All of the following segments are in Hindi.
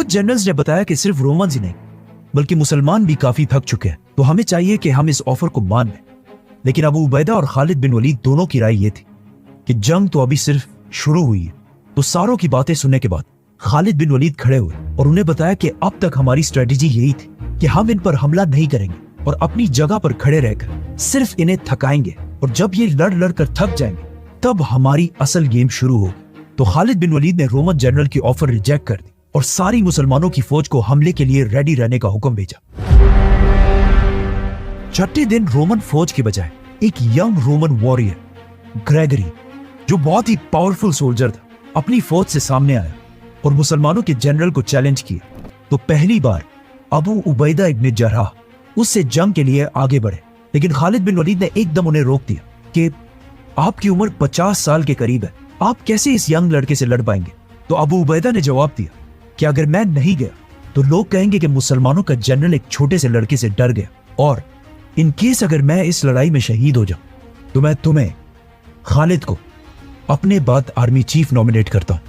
रोमन जनरल्स ने बताया कि सिर्फ रोमन ही नहीं बल्कि मुसलमान भी काफी थक चुके हैं, तो हमें चाहिए कि हम इस ऑफर को मान लें। लेकिन अबू उबैदा और खालिद बिन वलीद दोनों की राय ये थी कि जंग तो अभी सिर्फ शुरू हुई है। तो सारों की बातें सुनने के बाद खालिद बिन वलीद खड़े हुए और उन्हें बताया कि अब तक हमारी स्ट्रेटेजी यही थी कि हम इन पर हमला नहीं करेंगे और अपनी जगह पर खड़े रहकर सिर्फ इन्हें थकाएंगे, और जब ये लड़ लड़ कर थक जाएंगे तब हमारी असल गेम शुरू हो। तो खालिद बिन वलीद ने रोमन जनरल की ऑफर रिजेक्ट कर दी और सारी मुसलमानों की फौज को हमले के लिए रेडी रहने का हुक्म भेजा। छठे दिन रोमन फौज के बजाय एक यंग रोमन वॉरियर ग्रेगरी, जो बहुत ही पावरफुल सोल्जर था, अपनी फौज से सामने आया और मुसलमानों के जनरल को चैलेंज किया। तो पहली बार अबू उबैदा इब्न जर्राह उससे जंग के लिए आगे बढ़े, लेकिन खालिद बिन वलीद ने एकदम उन्हें रोक दिया कि आपकी उम्र 50 साल के करीब है, आप कैसे इस यंग लड़के से लड़ पाएंगे। तो अबू उबैदा ने जवाब दिया कि अगर मैं नहीं गया तो लोग कहेंगे कि मुसलमानों का जनरल एक छोटे से लड़के से डर गया, और इन केस अगर मैं इस लड़ाई में शहीद हो जाऊं तो मैं तुम्हें खालिद को अपने बाद आर्मी चीफ नॉमिनेट करता हूं।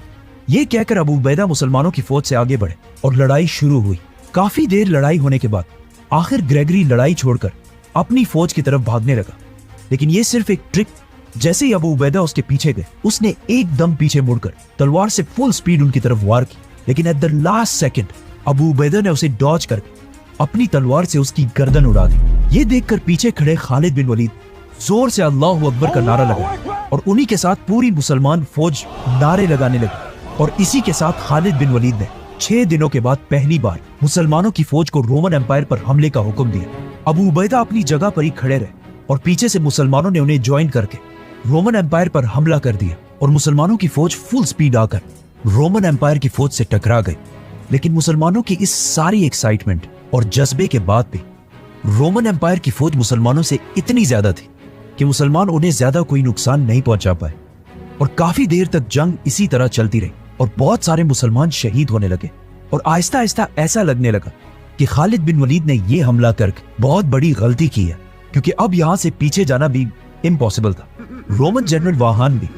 यह कहकर अबू उबैदा मुसलमानों की फौज से आगे बढ़े और लड़ाई शुरू हुई। काफी देर लड़ाई होने के बाद आखिर ग्रेगरी लड़ाई छोड़कर अपनी फौज की तरफ भागने लगा, लेकिन यह सिर्फ एक ट्रिक। जैसे ही अबू उबैदा उसके पीछे गए, उसने एकदम पीछे मुड़कर तलवार से फुल स्पीड उनकी तरफ वार की, लेकिन at the last second Abu Ubaida ने उसे डॉज करके अपनी तलवार से उसकी गर्दन उड़ा दी। ये देखकर पीछे खड़े खालिद बिन वलीद जोर से अल्लाहु अकबर का नारा लगाया और उन्हीं के साथ पूरी मुसलमान फौज नारे लगाने लगी। और इसी के साथ खालिद बिन वलीद ने 6 दिनों के बाद पहली बार मुसलमानों की फौज को रोमन एम्पायर पर हमले का हुक्म दिया। अबू उबैदा अपनी जगह पर ही खड़े रहे और पीछे से मुसलमानों ने उन्हें ज्वाइन करके रोमन एम्पायर पर हमला कर दिया और मुसलमानों की फौज फुल स्पीड आकर रोमन एम्पायर की फौज से टकरा गई। लेकिन मुसलमानों की इस सारी एक्साइटमेंट और जज्बे के बाद भी रोमन एम्पायर की फौज मुसलमानों से इतनी ज्यादा थी कि मुसलमान उन्हें ज्यादा कोई नुकसान नहीं पहुंचा पाए, और काफी देर तक जंग इसी तरह चलती रही और बहुत सारे मुसलमान शहीद होने लगे। और आहिस्ता आहिस्ता ऐसा लगने लगा कि खालिद बिन वलीद ने यह हमला करके बहुत बड़ी गलती की है, क्योंकि अब यहां से पीछे जाना भी इम्पॉसिबल था। रोमन जनरल वाहान भी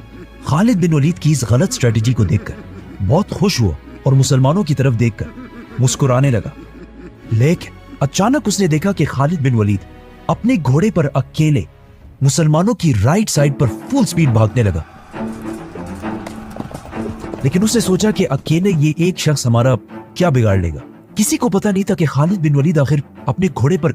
खालिद बिन वलीद की इस गलत स्ट्रेटेजी को देखकर बहुत खुश हुआ और मुसलमानों की तरफ देखकर मुस्कुराने लगा। लेकिन अचानक उसने देखा कि खालिद बिन वलीद अपने घोड़े पर अकेले मुसलमानों की राइट साइड पर फुल स्पीड भागने लगा। लेकिन उसने सोचा कि अकेले ये एक शख्स हमारा क्या बिगाड़ लेगा। किसी को पता नहीं था कि खालिद बिन वलीद आखिर अपने घोड़े पर